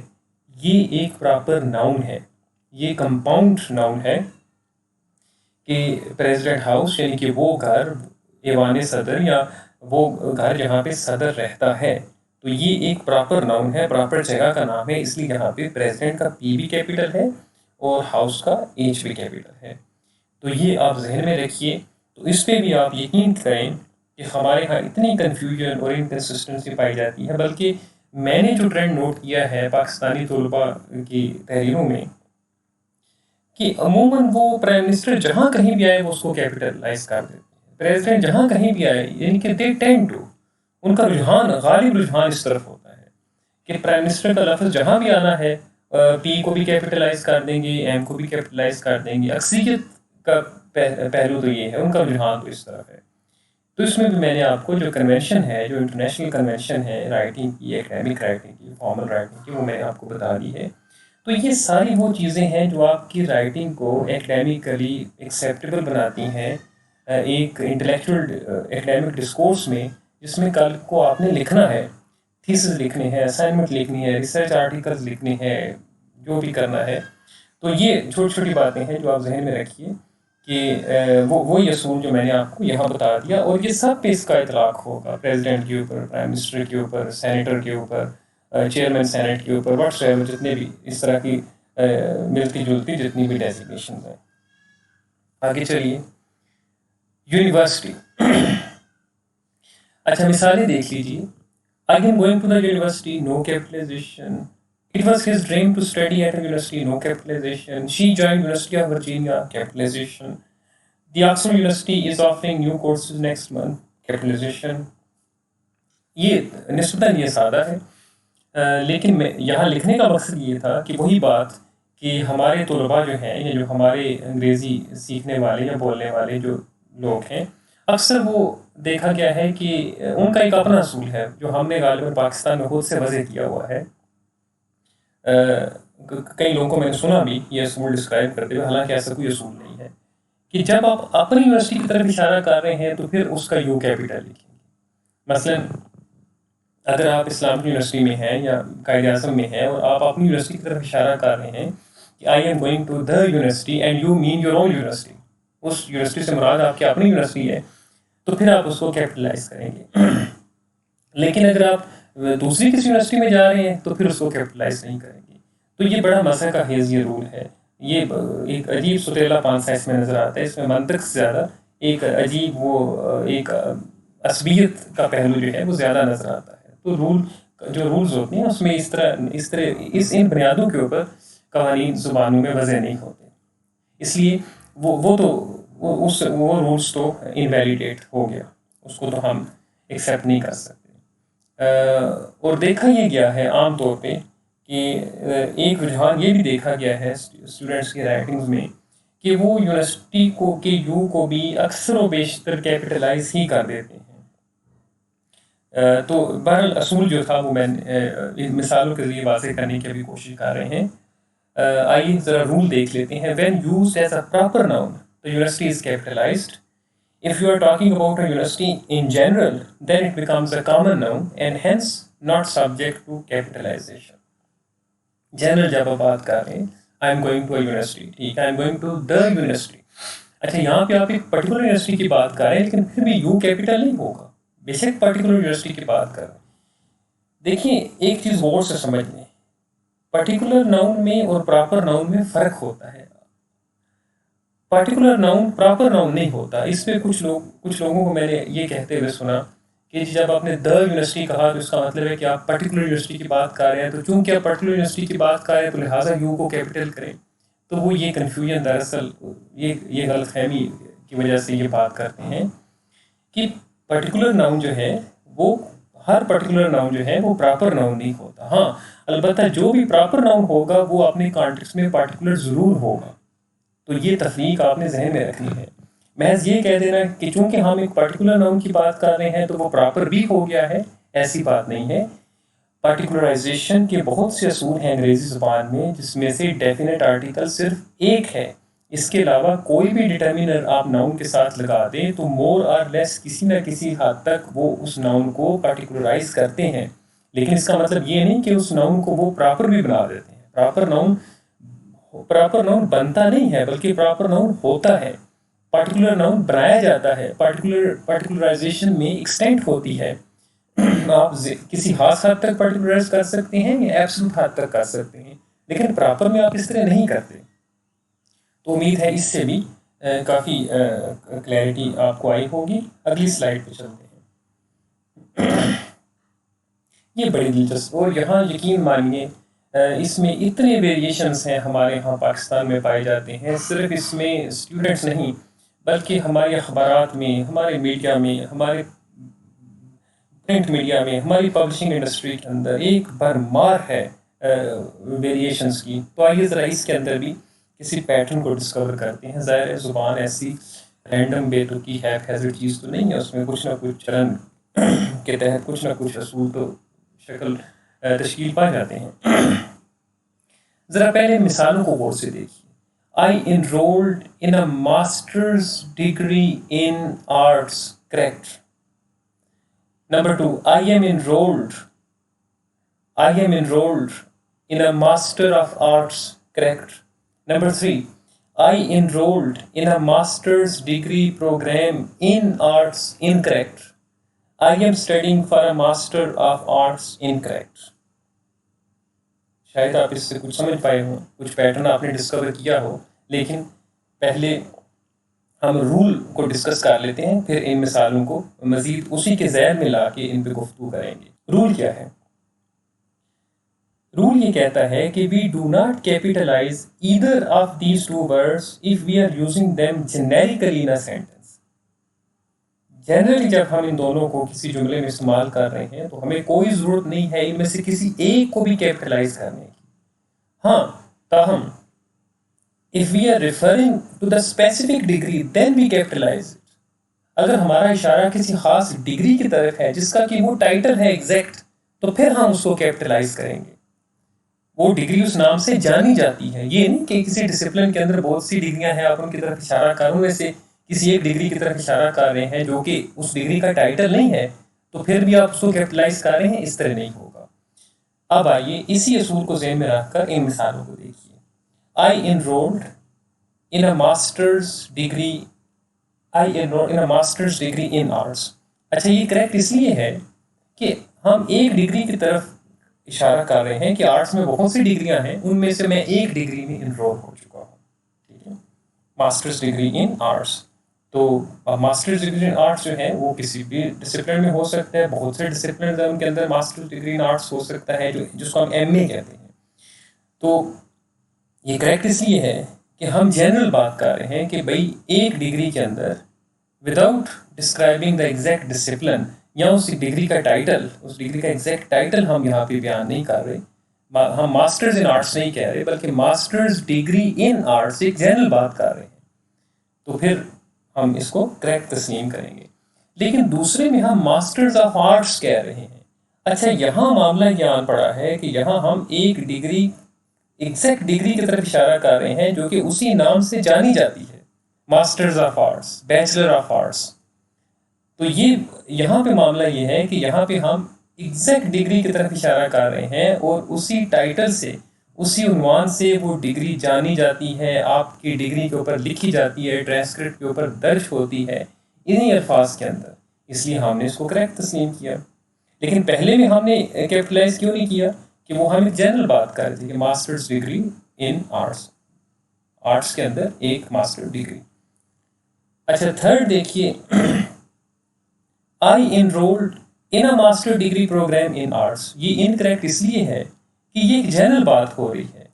یہ ایک پراپر ناؤن ہے، یہ کمپاؤنڈ ناؤن ہے کہ پریزیڈنٹ ہاؤس یعنی کہ وہ گھر، ایوان صدر یا وہ گھر جہاں پہ صدر رہتا ہے، تو یہ ایک پراپر ناؤن ہے، پراپر جگہ کا نام ہے، اس لیے یہاں پہ پریزیڈنٹ کا پی بھی کیپٹل ہے اور ہاؤس کا ایچ بھی کیپٹل ہے. تو یہ آپ ذہن میں رکھیے. تو اس پہ بھی آپ یقین کریں کہ ہمارے ہاں اتنی کنفیوژن اور انکنسسٹنسی پائی جاتی ہے، بلکہ میں نے جو ٹرینڈ نوٹ کیا ہے پاکستانی طلباء کی تحریروں میں کہ عموماً وہ پرائم منسٹر جہاں کہیں بھی آئے وہ اس کو کیپٹلائز کر دیتے ہیں. پریزیڈنٹ جہاں کہیں بھی آئے یعنی کہ دے ٹینڈ ٹو، ان کا رجحان، غالب رجحان اس طرف ہوتا ہے کہ پرائم منسٹر کا لفظ جہاں بھی آنا ہے، پی کو بھی کیپٹلائز کر دیں گے، ایم کو بھی کیپٹلائز کر دیں گے. اکثریت کا پہلو تو یہ ہے، ان کا رجحان تو اس طرف ہے. تو اس میں بھی میں نے آپ کو جو کنونشن ہے، جو انٹرنیشنل کنونشن ہے رائٹنگ کی، اکیڈمک رائٹنگ کی، فارمل رائٹنگ کی، وہ میں نے آپ کو بتا دی ہے. تو یہ ساری وہ چیزیں ہیں جو آپ کی رائٹنگ کو اکیڈیمکلی ایکسیپٹیبل بناتی ہیں ایک انٹلیکچوئل اکیڈیمک ڈسکورس میں، جس میں کل کو آپ نے لکھنا ہے، تھیسس لکھنے ہیں، اسائنمنٹ لکھنی ہے، ریسرچ آرٹیکلز لکھنے ہیں، جو بھی کرنا ہے. تو یہ چھوٹی چھوٹی باتیں ہیں جو آپ ذہن میں رکھیے کہ وہی اصول جو میں نے آپ کو یہاں بتا دیا، اور یہ سب پہ اس کا اطلاق ہوگا، پریزیڈنٹ کے اوپر، پرائم منسٹر کے اوپر، سینیٹر کے اوپر، چیئرمین سینٹ کے اوپر، واٹس ایور جتنے بھی اس طرح کی ملتی جلتی جتنی بھی ڈیزگنیشنز ہیں. آگے چلیے. یونیورسٹی. اچھا مثالیں دیکھ لیجیے. I am going to the university, no capitalization. It was his dream to study at a university, no capitalization. She joined University of Virginia, capitalization. The Oxford University is offering new courses next month, capitalization. یہ نسبتاً یہ سادہ ہے، لیکن یہاں لکھنے کا مقصد یہ تھا کہ وہی بات کہ ہمارے طلباء جو ہیں، یا جو ہمارے انگریزی سیکھنے والے یا بولنے والے جو لوگ ہیں، اکثر وہ دیکھا گیا ہے کہ ان کا ایک اپنا اصول ہے جو ہم نے غالباً پاکستان میں خود سے وضع کیا ہوا ہے. کئی لوگوں کو میں نے سنا بھی یہ اصول ڈسکرائب کرتے ہوئے، حالانکہ ایسا کوئی اصول نہیں ہے، کہ جب آپ اپنی یونیورسٹی کی طرف اشارہ کر رہے ہیں تو پھر اس کا یو کیپٹل لکھیں گے. مثلاً اگر آپ اسلامک یونیورسٹی میں ہیں یا قائد اعظم میں ہیں اور آپ اپنی یونیورسٹی کی طرف اشارہ کر رہے ہیں کہ I am going to the university and you mean your own university, اس یونیورسٹی سے مراد آپ کی اپنی یونیورسٹی ہے، تو پھر آپ اس کو کیپٹلائز کریں گے. لیکن اگر آپ دوسری کسی یونیورسٹی میں جا رہے ہیں تو پھر اس کو کیپٹلائز نہیں کریں گے. تو یہ بڑا مزہ کا خیز یہ رول ہے. یہ ایک عجیب ستیلا پانسا اس میں نظر آتا ہے. اس میں منطق سے زیادہ ایک عجیب ایک عصبیت کا پہلو جو ہے وہ زیادہ نظر آتا ہے. تو جو رولز ہوتے ہیں اس میں ان بنیادوں کے اوپر قوانین زبانوں میں وضع نہیں ہوتے، اس لیے وہ رولز تو انویلیڈیٹ ہو گیا، اس کو تو ہم ایکسیپٹ نہیں کر سکتے. اور دیکھا یہ گیا ہے عام طور پہ کہ ایک رجحان یہ بھی دیکھا گیا ہے اسٹوڈنٹس کی رائٹنگز میں کہ وہ یونیورسٹی کے یو کو بھی اکثر و بیشتر کیپٹلائز ہی کر دیتے ہیں. تو بہرحال اصول جو تھا وہ میں مثالوں کے ذریعے واضح کرنے کی ابھی کوشش کر رہے ہیں. آئیے ذرا رول دیکھ لیتے ہیں. When used as a proper noun the university is capitalized. If you are talking about a university in general, then it becomes a common noun and hence not subject to capitalization. General جب آپ بات کر رہے ہیں I am going to a university، ٹھیک ہے، I am going to the university. اچھا یہاں پہ آپ ایک پرٹیکولر یونیورسٹی کی بات کر رہے ہیں لیکن پھر بھی یو کیپٹل نہیں ہوگا، بے شک پرٹیکولر یونیورسٹی کی بات کر رہے ہیں. دیکھیں ایک چیز غور سے سمجھ لیں، پرٹیکولر ناؤن میں اور پراپر ناؤن میں فرق ہوتا ہے. پرٹیکولر ناؤن پراپر ناؤن نہیں ہوتا. اس میں کچھ لوگوں کو میں نے یہ کہتے ہوئے سنا کہ جب آپ نے دا یونیورسٹی کہا تو اس کا مطلب ہے کہ آپ پرٹیکولر یونیورسٹی کی بات کر رہے ہیں، تو چونکہ آپ پرٹیکولر یونیورسٹی کی بات کر رہے ہیں تو لہٰذا یو کو کیپٹل کریں. تو وہ یہ کنفیوژن دراصل یہ غلط فہمی کی وجہ سے یہ بات کرتے ہیں کہ پرٹیکولر ناؤن جو ہے وہ ہر پرٹیکولر ناؤن جو ہے وہ پراپر ناؤن نہیں ہوتا. ہاں البتہ جو بھی پراپر ناؤن ہوگا وہ اپنے کانٹیکسٹ میں پرٹیکولر ضرور ہوگا. تو یہ تفریق آپ نے ذہن میں رکھنی ہے. محض یہ کہہ دینا کہ چونکہ ہم ایک پرٹیکولر ناؤن کی بات کر رہے ہیں تو وہ پراپر بھی ہو گیا ہے، ایسی بات نہیں ہے. پارٹیکولرائزیشن کے بہت سے اصول ہیں انگریزی زبان میں، جس میں سے ڈیفینیٹ آرٹیکل صرف ایک ہے. اس کے علاوہ کوئی بھی ڈٹرمینر آپ ناؤن کے ساتھ لگا دیں تو مور اور لیس کسی نہ کسی حد تک وہ اس ناؤن کو پارٹیکولرائز کرتے ہیں. لیکن اس کا مطلب یہ نہیں کہ اس ناؤن کو وہ پراپر بھی بنا دیتے ہیں. پراپر ناؤن بنتا نہیں ہے بلکہ پراپر ناؤن ہوتا ہے. پارٹیکولر ناؤن بنایا جاتا ہے، پارٹیکولرائزیشن میں ایکسٹینٹ ہوتی ہے. آپ کسی خاص حد تک پارٹیکولرائز کر سکتے ہیں یا ایبسولوٹ حد تک کر سکتے ہیں، لیکن پراپر میں آپ اس طرح نہیں کرتے. تو امید ہے اس سے بھی کافی کلیئرٹی آپ کو آئی ہوگی. اگلی سلائڈ پہ چلتے ہیں. یہ بڑی دلچسپ، اور یہاں یقین مانیے اس میں اتنے ویریشنز ہیں ہمارے ہاں پاکستان میں پائے جاتے ہیں. صرف اس میں اسٹوڈنٹس نہیں بلکہ ہمارے اخبارات میں، ہمارے میڈیا میں، ہمارے پرنٹ میڈیا میں، ہماری پبلشنگ انڈسٹری کے اندر ایک بھرمار ہے ویریشنز کی. تو آئیے ذرا اس کے اندر بھی کسی پیٹرن کو ڈسکور کرتے ہیں. ظاہر ہے زبان ایسی رینڈم بے ترکی ہیزرڈ چیز تو نہیں ہے، اس میں کچھ نہ کچھ چلن کے تحت کچھ نہ کچھ اصول تو شکل تشکیل پا جاتے ہیں. ذرا پہلے مثالوں کو غور سے دیکھیے. I enrolled in a master's degree in arts. Correct. Number 2, I am enrolled in a master of arts. Correct. Number 3, I enrolled in a master's degree program in arts. Incorrect. I am studying for a master of arts. Incorrect. شاید آپ اس سے کچھ سمجھ پائے ہوں، کچھ pattern آپ نے ڈسکور کیا ہو، لیکن پہلے ہم رول کو ڈسکس کر لیتے ہیں، پھر ان مثالوں کو مزید اسی کے ذیل میں لا کے ان پہ گفتگو کریں گے. رول کیا ہے؟ رول یہ کہتا ہے کہ we do not capitalize either of these two words if we are using them generically in a sentence. Generally جب ہم ان دونوں کو کسی جملے میں استعمال کر رہے ہیں تو ہمیں کوئی ضرورت نہیں ہے ان میں سے کسی ایک کو بھی کیپٹلائز کرنے کی. ہاں تاہم if we are referring to the specific degree then we capitalize it. اگر ہمارا اشارہ کسی خاص ڈگری کی طرف ہے جس کا کہ وہ ٹائٹل ہے ایگزیکٹ، تو پھر ہم اس کو کیپٹلائز کریں گے. وہ ڈگری اس نام سے جانی جاتی ہے. یہ نہیں کہ کسی ڈسپلن کے اندر بہت سی ڈگریاں ہیں، آپ ان کی طرف اشارہ کروں میں سے کسی ایک ڈگری کی طرف اشارہ کر رہے ہیں جو کہ اس ڈگری کا ٹائٹل نہیں ہے تو پھر بھی آپ اس کو کیپٹلائز کر رہے ہیں. اس طرح نہیں ہوگا. اب آئیے اسی اصول کو ذہن میں رکھ کر ان مثالوں کو دیکھیے. I enrolled in a master's degree in arts. اچھا یہ کریکٹ اس لیے ہے کہ ہم ایک ڈگری کی طرف اشارہ کر رہے ہیں کہ آرٹس میں بہت سی ڈگریاں ہیں، ان میں سے میں ایک ڈگری میں انرول ہو چکا ہوں. ٹھیک ہے، ماسٹرز ڈگری ان آرٹس. تو ماسٹرز ڈگری ان آرٹس جو ہے وہ کسی بھی ڈسپلن میں ہو سکتا ہے. بہت سے ڈسپلن ہیں ان کے اندر ماسٹرز ڈگری ان آرٹس ہو سکتا ہے جس کو ہم ایم اے کہتے ہیں. تو یہ کریکٹ اس لیے ہے کہ ہم جنرل بات کر رہے ہیں کہ بھائی ایک ڈگری کے اندر without describing the exact discipline یا اس ڈگری کا ٹائٹل، اس ڈگری کا ایگزیکٹ ٹائٹل ہم یہاں پہ بیان نہیں کر رہے. ہم ماسٹرز ان آرٹس نہیں کہہ رہے بلکہ ماسٹرز ڈگری ان آرٹس ایک جنرل بات کر رہے ہیں. تو پھر ہم اس کو کریکٹ تسلیم کریں گے. لیکن دوسرے میں ہم ماسٹرز آف آرٹس کہہ رہے ہیں. اچھا یہاں معاملہ یہ آن پڑا ہے کہ یہاں ہم ایک ڈگری ایگزیکٹ ڈگری کی طرف اشارہ کر رہے ہیں جو کہ اسی نام سے جانی جاتی ہے، masters of arts, bachelor of arts. تو یہ یہاں پہ معاملہ یہ ہے کہ یہاں پہ ہم ایگزیکٹ ڈگری کی طرف اشارہ کر رہے ہیں اور اسی ٹائٹل سے، اسی عنوان سے وہ ڈگری جانی جاتی ہے، آپ کی ڈگری کے اوپر لکھی جاتی ہے، ٹرانسکرپٹ کے اوپر درج ہوتی ہے انہی الفاظ کے اندر. اس لیے ہم نے اس کو کریکٹ تسلیم کیا. لیکن پہلے میں ہم نے کیپٹلائز کیوں نہیں کیا؟ کہ وہ ہم ایک جنرل بات کر رہے تھے کہ masters degree in arts, arts کے اندر ایک ماسٹر ڈگری. اچھا تھرڈ دیکھیے، I enrolled in a master degree program in arts. یہ انکریکٹ اس لیے ہے کہ یہ ایک جنرل بات ہو رہی ہے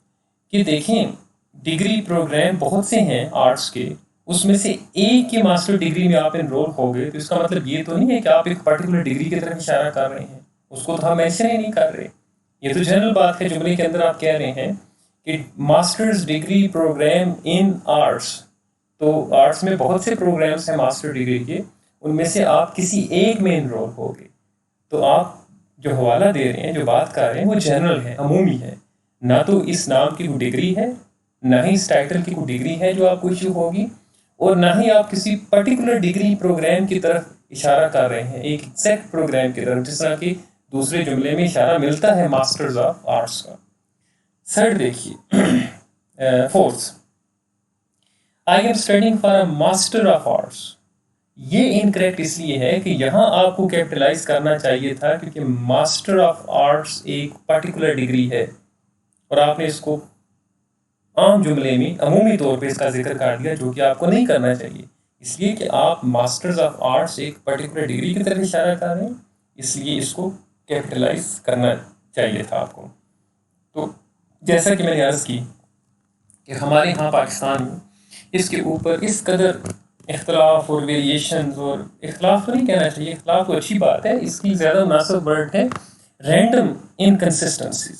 کہ دیکھیں ڈگری پروگرام بہت سے ہیں آرٹس کے، اس میں سے ایک کی ماسٹر ڈگری میں آپ انرول ہو گئے تو اس کا مطلب یہ تو نہیں ہے کہ آپ ایک پرٹیکولر ڈگری کی طرف اشارہ کر رہے ہیں. اس کو تو ہم مینشن ہی نہیں کر رہے. یہ تو جنرل بات ہے، جملے کے اندر آپ کہہ رہے ہیں کہ ماسٹرز ڈگری پروگرام ان آرٹس. تو آرٹس میں بہت سے پروگرامس ہیں ماسٹر ڈگری کے، ان میں سے آپ کسی ایک میں انرول ہو گئے. تو آپ جو حوالہ دے رہے ہیں، جو بات کر رہے ہیں وہ جنرل ہے، عمومی ہے. نہ تو اس نام کی کوئی ڈگری ہے، نہ ہی اس ٹائٹل کی کوئی ڈگری ہے جو آپ کو ایشو ہوگی، اور نہ ہی آپ کسی پرٹیکولر ڈگری پروگرام کی طرف اشارہ کر رہے ہیں، ایک ایگزیکٹ پروگرام کی طرف، جس طرح کہ دوسرے جملے میں اشارہ ملتا ہے ماسٹرز آف آرٹس کا. تھرڈ دیکھیے، fourth, I am studying for a master of arts. یہ انکریکٹ اس لیے ہے کہ یہاں آپ کو کیپٹلائز کرنا چاہیے تھا کیونکہ ماسٹر آف آرٹس ایک پرٹیکولر ڈگری ہے اور آپ نے اس کو عام جملے میں عمومی طور پہ اس کا ذکر کر دیا، جو کہ آپ کو نہیں کرنا چاہیے. اس لیے کہ آپ ماسٹرز آف آرٹس ایک پرٹیکولر ڈگری کی طرف اشارہ کر رہے ہیں، اس لیے اس کو کیپٹلائز کرنا چاہیے تھا آپ کو. تو جیسا کہ میں نے عرض کی کہ ہمارے یہاں پاکستان میں اس کے اوپر اس قدر اختلاف اور ویریشنز، اور اختلاف تو نہیں کہنا چاہیے، اختلاف تو اچھی بات ہے، اس کی زیادہ مناسب ورڈ ہے random انکنسسٹنسیز.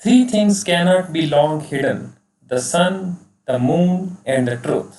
3 things cannot be long hidden, the sun, the moon and the truth,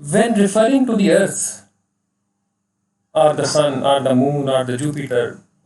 When referring to the earth or the sun or the moon or the Jupiter,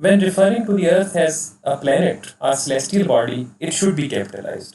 When referring to the earth as a planet or celestial body, it should be capitalized.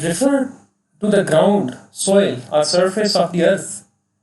refer to the ground, soil or surface of the earth,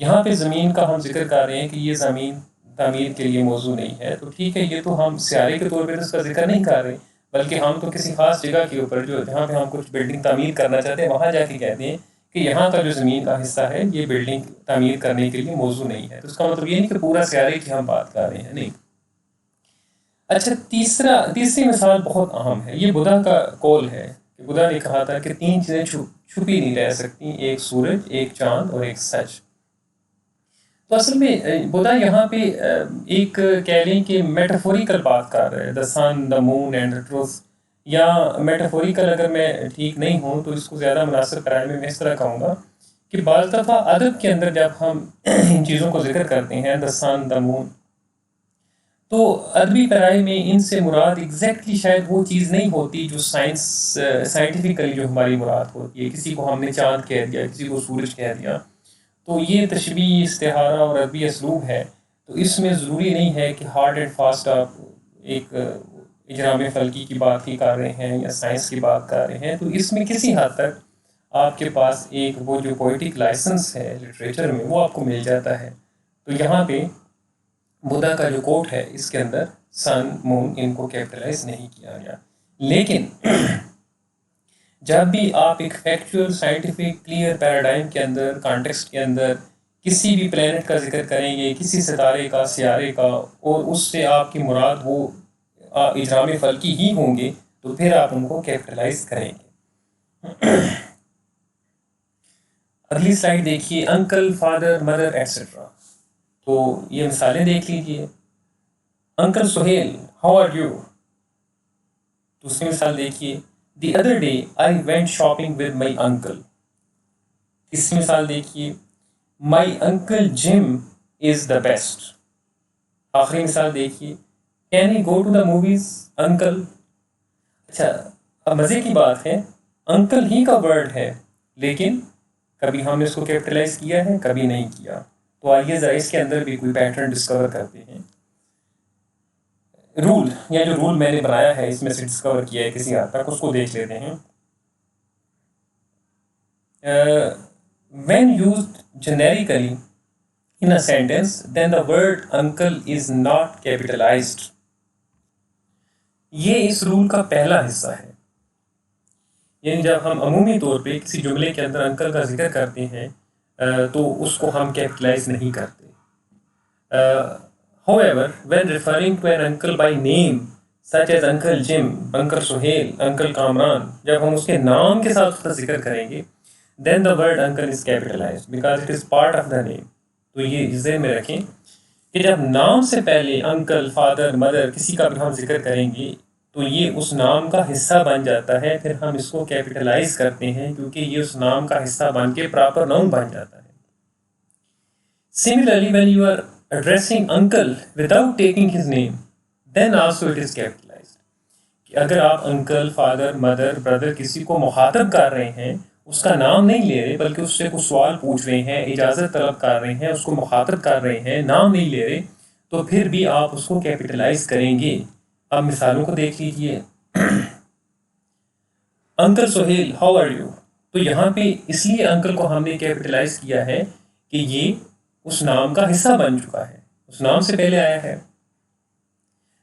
یہاں پہ زمین کا ہم ذکر کر رہے ہیں کہ یہ زمین تعمیر کے لیے موضوع نہیں ہے، تو ٹھیک ہے، یہ تو ہم سیارے کے طور پہ اس کا ذکر نہیں کر رہے، بلکہ ہم تو کسی خاص جگہ کے اوپر جہاں پہ ہم کچھ بلڈنگ تعمیر کرنا چاہتے ہیں وہاں جا کے کہتے ہیں کہ یہاں کا جو زمین کا حصہ ہے یہ بلڈنگ تعمیر کرنے کے لیے موضوع نہیں ہے. تو اس کا مطلب یہ نہیں کہ پورا سیارے کی ہم بات کر رہے ہیں، نہیں. اچھا، تیسری مثال بہت اہم ہے. یہ بدھا کا قول ہے کہ بدھا نے کہا تھا کہ 3 چیزیں چھپی نہیں رہ سکتی، ایک سورج، ایک چاند اور ایک سچ. تو اصل میں بدھا یہاں پہ ایک کہہ لیں کہ میٹافوریکل بات کر رہے ہیں، دا سن، دا مون اینڈ دا ٹروتھ. یا میٹافوریکل اگر میں ٹھیک نہیں ہوں تو اس کو زیادہ مناسب کرائے میں اس طرح کہوں گا کہ بعض دفعہ ادب کے اندر جب ہم ان چیزوں کو ذکر کرتے ہیں، دا سن، دا مون، تو ادبی پیرائی میں ان سے مراد ایگزیکٹلی شاید وہ چیز نہیں ہوتی جو سائنٹیفکلی جو ہماری مراد ہوتی ہے. کسی کو ہم نے چاند کہہ دیا، کسی کو سورج کہہ دیا، تو یہ تشبیہ، استعارہ اور ادبی اسلوب ہے. تو اس میں ضروری نہیں ہے کہ ہارڈ اینڈ فاسٹ آپ ایک اجرام فلکی کی بات ہی کر رہے ہیں یا سائنس کی بات کر رہے ہیں. تو اس میں کسی حد تک آپ کے پاس ایک وہ جو پوئٹک لائسنس ہے لٹریچر میں وہ آپ کو مل جاتا ہے. تو یہاں پہ بدھا کا جو کوٹ ہے اس کے اندر سن، مون، ان کو کیپٹلائز نہیں کیا گیا. لیکن جب بھی آپ ایک فیکچوئل سائنٹیفک کلیئر پیراڈائم کے اندر، کانٹیکسٹ کے اندر کسی بھی پلینٹ کا ذکر کریں گے، کسی ستارے کا، سیارے کا، اور اس سے آپ کی مراد وہ اجرام فلکی ہی ہوں گے، تو پھر آپ ان کو کیپٹلائز کریں گے. اگلی سلائڈ دیکھیے، انکل، فادر، مدر ایٹسٹرا. تو یہ مثالیں دیکھ لیجیے. Uncle Sohail, how are you. دوسری مثال دیکھیے، the other day I went shopping with my uncle. تیسری مثال دیکھیے، my uncle gym is the best. آخری مثال دیکھیے، can you go to the movies uncle. اچھا، اب مزے کی بات ہے، انکل ہی کا ورڈ ہے لیکن کبھی ہم نے اس کو کیپٹلائز کیا ہے، کبھی نہیں کیا. تو آئیے ذرا اس کے اندر بھی کوئی پیٹرن ڈسکور کرتے ہیں. رول یا جو رول میں نے بنایا ہے اس میں سے ڈسکور کیا ہے کسی حد تک، اس کو دیکھ لیتے ہیں. when used generically in a sentence then the word uncle is not capitalized. یہ اس رول کا پہلا حصہ ہے. یعنی جب ہم عمومی طور پہ کسی جملے کے اندر انکل کا ذکر کرتے ہیں تو اس کو ہم کیپٹلائز نہیں کرتے. however when referring to an uncle by name such as uncle Jim, uncle Sohail, uncle Kamran, جب ہم اس کے نام کے ساتھ اس کا ذکر کریں گے then the word uncle is capitalized because it is part of the name. تو یہ ذہن میں رکھیں کہ جب نام سے پہلے انکل، فادر، مدر کسی کا بھی ہم ذکر کریں گے تو یہ اس نام کا حصہ بن جاتا ہے، پھر ہم اس کو کیپٹلائز کرتے ہیں کیونکہ یہ اس نام کا حصہ بن کے پراپر ناؤن بن جاتا ہے. Similarly, when you are addressing uncle without taking his name, then also it is capitalized. کہ اگر آپ انکل، فادر، مدر، بردر کسی کو مخاطب کر رہے ہیں، اس کا نام نہیں لے رہے بلکہ اس سے کچھ سوال پوچھ رہے ہیں، اجازت طلب کر رہے ہیں، اس کو مخاطب کر رہے ہیں، نام نہیں لے رہے، تو پھر بھی آپ اس کو کیپٹلائز کریں گے. اب مثالوں کو دیکھ لیجیے. Uncle Sohail, how are you. تو یہاں پہ اس لیے انکل کو ہم نے کیپٹلائز کیا ہے کہ یہ اس نام کا حصہ بن چکا ہے، اس نام سے پہلے آیا ہے.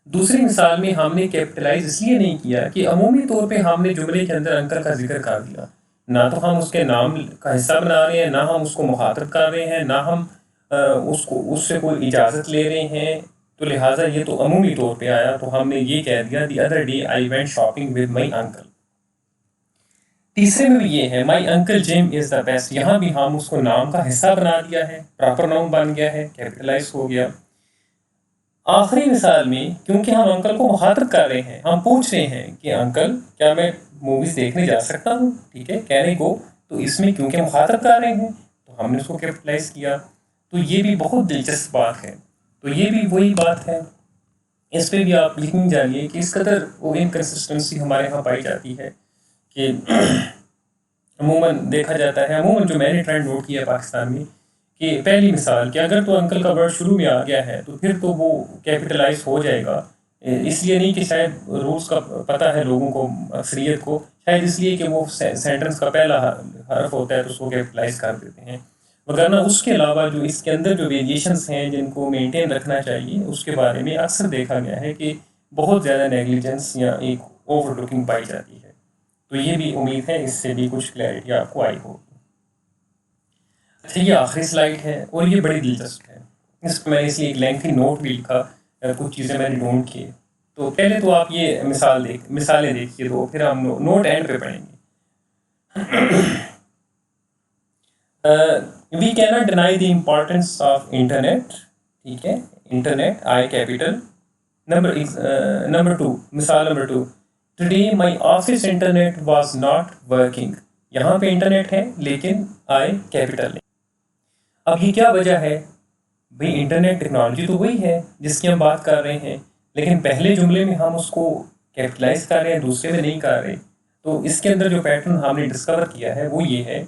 دوسری مثال میں ہم نے کیپٹلائز اس لیے نہیں کیا کہ عمومی طور پہ ہم نے جملے کے اندر انکل کا ذکر کر دیا، نہ تو ہم اس کے نام کا حصہ بنا رہے ہیں، نہ ہم اس کو مخاطب کر رہے ہیں، نہ ہم اس سے کوئی اجازت لے رہے ہیں. تو لہٰذا یہ تو عمومی طور پہ آیا، تو ہم نے یہ کہہ دیا دی other day I went shopping with my uncle. تیسرے میں بھی یہ ہے، my uncle gym is the best. یہاں بھی ہم اس کو نام کا حصہ بنا دیا ہے، پراپر ناؤن بن گیا ہے، کیپٹلائز ہو گیا. آخری مثال میں کیونکہ ہم انکل کو مخاطب کر رہے ہیں، ہم پوچھ رہے ہیں کہ انکل کیا میں موویز دیکھنے جا سکتا ہوں، ٹھیک ہے، کہنے کو، تو اس میں کیونکہ مخاطب کر رہے ہیں تو ہم نے اس کو کیپٹلائز کیا. تو یہ بھی بہت دلچسپ بات ہے. تو یہ بھی وہی بات ہے، اس پہ بھی آپ لکھنی جانیے کہ اس قدر وہ انکنسسٹنسی ہمارے یہاں پائی جاتی ہے کہ عموماً دیکھا جاتا ہے، عموماً جو میں نے ٹرینڈ نوٹ کیا پاکستان میں، کہ پہلی مثال کہ اگر تو انکل کا ورڈ شروع میں آ گیا ہے تو پھر تو وہ کیپٹلائز ہو جائے گا. اس لیے نہیں کہ شاید رولز کا پتہ ہے لوگوں کو، اکثریت کو، شاید اس لیے کہ وہ سینٹنس کا پہلا حرف ہوتا ہے تو اس کو کیپٹلائز کر دیتے ہیں. وگرنہ اس کے علاوہ جو اس کے اندر جو ویریشنس ہیں جن کو مینٹین رکھنا چاہیے اس کے بارے میں اکثر دیکھا گیا ہے کہ بہت زیادہ نیگلیجنس یا ایک اوور لوکنگ پائی جاتی ہے. تو یہ بھی امید ہے اس سے بھی کچھ کلیئرٹی آپ کو آئی ہوگی. اچھا یہ آخری سلائڈ ہے اور یہ بڑی دلچسپ ہے. اس پہ میں نے اس لیے ایک لینتھی نوٹ بھی لکھا, کچھ چیزیں میں نے ڈھونڈ کی. تو پہلے تو آپ یہ مثالیں دیکھیے تو پھر ہم نوٹ اینڈ پہ پڑھیں گے. وی کی not deny the importance of internet. ٹھیک ہے, انٹرنیٹ آئی کیپیٹل. نمبر 2, مثال number 2, today my office internet was not working. یہاں پہ انٹرنیٹ ہے لیکن آئی کیپیٹل نہیں. اب یہ کیا وجہ ہے؟ بھئی انٹرنیٹ ٹیکنالوجی تو وہی ہے جس کی ہم بات کر رہے ہیں, لیکن پہلے جملے میں ہم اس کو کیپٹلائز کر رہے ہیں, دوسرے میں نہیں کر رہے. تو اس کے اندر جو پیٹرن ہم نے ڈسکور کیا ہے وہ یہ ہے,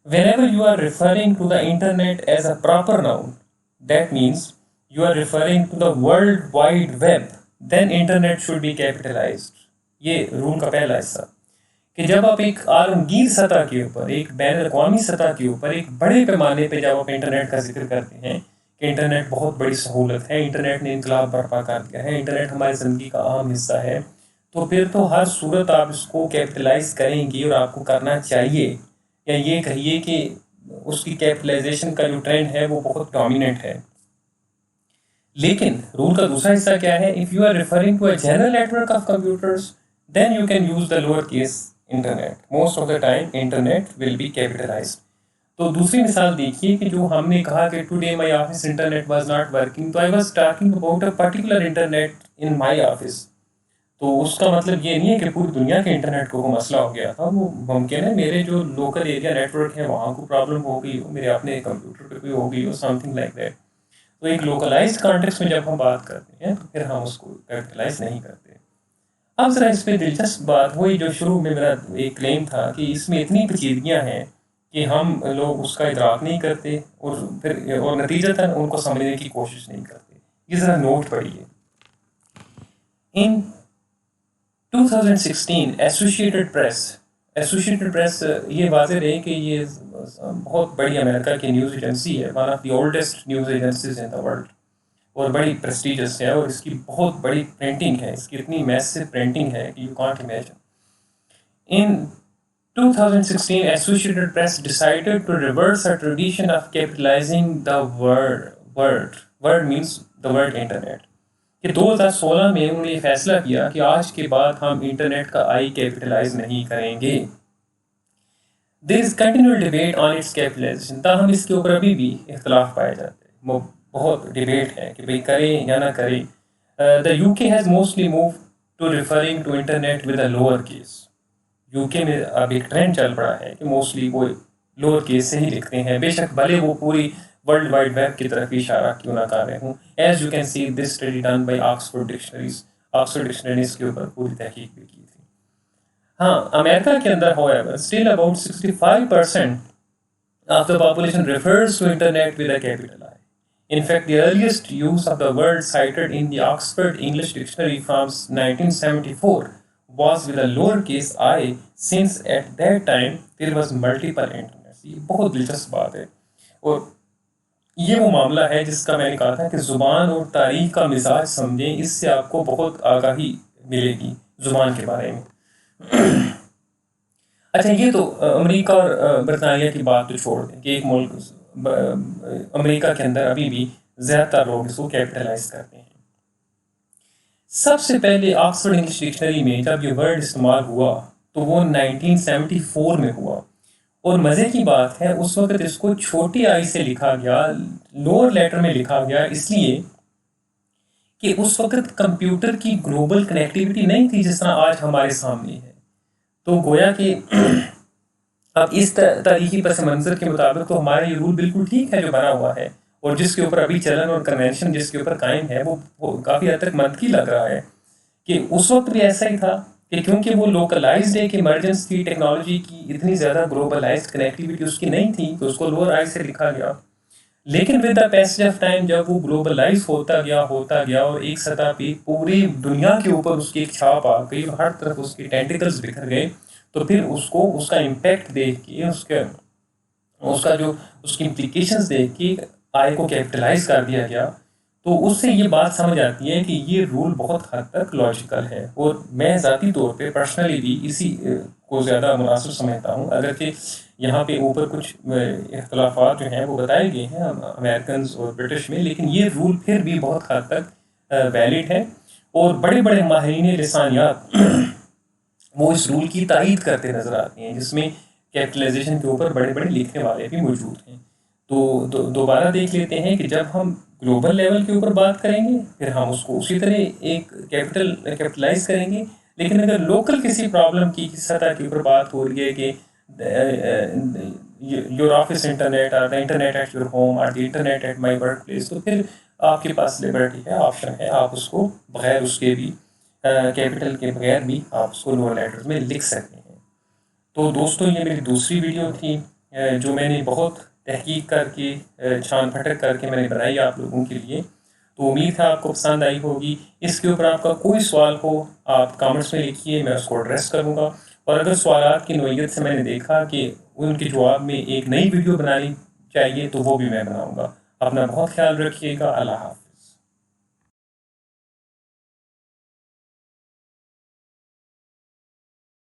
whenever you are referring to the internet as a proper noun, that means you are referring to the world wide web, then internet should be capitalized. یہ رول کا پہلا حصہ کہ جب آپ ایک عالمگیر سطح کے اوپر, ایک بین الاقوامی سطح کے اوپر, ایک بڑے پیمانے پہ جب آپ انٹرنیٹ کا ذکر کرتے ہیں کہ انٹرنیٹ بہت بڑی سہولت ہے, انٹرنیٹ نے انقلاب برپا کر دیا ہے, انٹرنیٹ ہماری زندگی کا اہم حصہ ہے, تو پھر تو ہر صورت آپ اس کو کیپٹلائز کریں گی اور آپ کو کرنا چاہیے, یا یہ کہیے کہ اس کی کیپٹلائزیشن کا جو ٹرینڈ ہے وہ بہت ڈومیننٹ ہے. لیکن رول کا دوسرا حصہ کیا ہے؟ if you are referring to a general network of computers, then you can use the lower case internet. Most of the time internet will be capitalized. تو دوسری مثال دیکھیے کہ جو ہم نے کہا کہ today my office internet was not working, تو I was talking about a particular internet in my office. تو اس کا مطلب یہ نہیں ہے کہ پوری دنیا کے انٹرنیٹ کو مسئلہ ہو گیا تھا. وہ ممکن ہے میرے جو لوکل ایریا نیٹ ورک ہے وہاں کو پرابلم ہو گئی ہو, میرے اپنے کمپیوٹر پہ کوئی ہو گئی ہو, سم تھنگ لائک دیٹ. تو ایک لوکلائزڈ کانٹیکس میں جب ہم بات کرتے ہیں تو پھر ہم اس کو کیپٹلائز نہیں کرتے. اب ذرا اس میں دلچسپ بات وہی جو شروع میں میرا ایک کلیم تھا کہ اس میں اتنی پیچیدگیاں ہیں کہ ہم لوگ اس کا ادراک نہیں کرتے اور نتیجتاً ان کو سمجھنے کی کوشش نہیں کرتے. یہ ذرا نوٹ پڑھیے. ان 2016 ایسوسیٹڈ پریس یہ واضح رہے کہ یہ بہت بڑی امریکہ کی نیوز ایجنسی ہے, one of the oldest news agencies in the world, اور بڑی پریسٹیجس ہے, اور اس کی بہت بڑی پرنٹنگ ہے, اس کی اتنی میسو پرنٹنگ ہے کہ you can't imagine. In 2016 Associated Press decided to reverse a tradition of capitalizing the word means the word internet. کہ 2016 میں انہوں نے یہ فیصلہ کیا کہ آج کے بعد ہم انٹرنیٹ کا آئی کیپٹلائز نہیں کریں گے. There is continual debate on its capitalization. تاہم اس کے اوپر ابھی بھی اختلاف پائے جاتے ہیں, بہت ڈیبیٹ ہے کہ بھئی کریں یا نہ کریں. The UK has mostly moved to referring to internet with a lower case. UK میں اب ایک ٹرینڈ چل پڑا ہے کہ موسٹلی وہ لوور کیس سے ہی لکھتے ہیں, بے شک بھلے وہ پوری ورلڈ وائڈ ویب کی طرف اشارہ کیوں نہ کر رہے ہوں. As you can see this study done by Oxford dictionaries کے اوپر پوری تحقیق بھی کی تھی. ہاں امریکہ کے اندر however still about 65% of the population refers to internet with a capital I. In fact, the earliest use of the word cited in the Oxford English Dictionary from 1974 was with a lowercase I, since at that time there was multiple internets. یہ بہت دلچسپ بات ہے, اور یہ وہ معاملہ ہے جس کا میں نے کہا تھا کہ زبان اور تاریخ کا مزاج سمجھیں, اس سے آپ کو بہت آگاہی ملے گی زبان کے بارے میں. اچھا یہ تو امریکہ اور برطانیہ کی بات تو چھوڑ دیں کہ ایک ملک امریکہ کے اندر ابھی بھی زیادہ تر لوگ اس کو کیپٹلائز کرتے ہیں. سب سے پہلے آکسفورڈ انگلش ڈکشنری میں جب یہ ورڈ استعمال ہوا تو وہ 1974 میں ہوا, اور مزے کی بات ہے اس وقت اس کو چھوٹی آئی سے لکھا گیا, لوور لیٹر میں لکھا گیا, اس لیے کہ اس وقت کمپیوٹر کی گلوبل کنیکٹیوٹی نہیں تھی جس طرح آج ہمارے سامنے ہے. تو گویا کہ اب اس تاریخی پس منظر کے مطابق تو ہمارا یہ رول بالکل ٹھیک ہے جو بنا ہوا ہے, اور جس کے اوپر ابھی چلن اور کنونشن جس کے اوپر قائم ہے وہ کافی حد تک منطقی لگ رہا ہے کہ اس وقت بھی ایسا ہی تھا کہ کیونکہ وہ لوکلائزڈ ایک ایمرجنس کی ٹیکنالوجی کی اتنی زیادہ گلوبلائزڈ کنیکٹیوٹی اس کی نہیں تھی تو اس کو لوور آئی سے لکھا گیا. لیکن with the passage of time جب وہ گلوبلائز ہوتا گیا اور ایک سطح پہ پوری دنیا کے اوپر اس کی ایک چھاپ آ گئی اور ہر طرف اس کے ٹینٹیکلز بکھر گئے, تو پھر اس کا امپیکٹ دیکھ کے اس کے اس کا جو اس کی امپلیکیشنز دیکھ کے آئی کو کیپٹلائز کر دیا گیا، تو اس سے یہ بات سمجھ آتی ہے کہ یہ رول بہت حد تک لاجیکل ہے، اور میں ذاتی طور پہ پرسنلی بھی اسی کو زیادہ مناسب سمجھتا ہوں، اگرچہ یہاں پہ اوپر کچھ اختلافات جو ہیں وہ بتائے گئے ہیں امریکنز اور برٹش میں، لیکن یہ رول پھر بھی بہت حد تک ویلڈ ہے، اور بڑے بڑے ماہرین لسانیات وہ اس رول کی تائید کرتے نظر آتے ہیں، جس میں کیپٹلائزیشن کے اوپر بڑے بڑے لکھنے والے بھی موجود ہیں۔ تو دوبارہ دیکھ لیتے ہیں کہ جب ہم گلوبل لیول کے اوپر بات کریں گے پھر ہم اس کو اسی طرح ایک کیپٹلائز کریں گے، لیکن اگر لوکل کسی پرابلم کی سطح کے اوپر بات ہو رہی ہے کہ یور آفس انٹرنیٹ اور the internet at your home اور the internet at my workplace, تو پھر آپ کے پاس لبرٹی ہے، آپشن ہے، آپ اس کو بغیر اس کے بھی کیپٹل کے بغیر بھی آپ اس کو لوور لیٹرز میں لکھ سکتے ہیں۔ تو دوستوں یہ میری دوسری ویڈیو تھی جو میں نے بہت تحقیق کر کے چھان پھٹک کر کے میں نے بنائی آپ لوگوں کے لیے، تو امید ہے آپ کو پسند آئی ہوگی۔ اس کے اوپر آپ کا کوئی سوال ہو آپ کامنٹس میں لکھیے، میں اس کو ایڈریس کروں گا، اور اگر سوالات کی نوعیت سے میں نے دیکھا کہ ان کے جواب میں ایک نئی ویڈیو بنانی چاہیے تو وہ بھی میں بناؤں گا۔ اپنا بہت خیال رکھیے گا، اللہ حافظ۔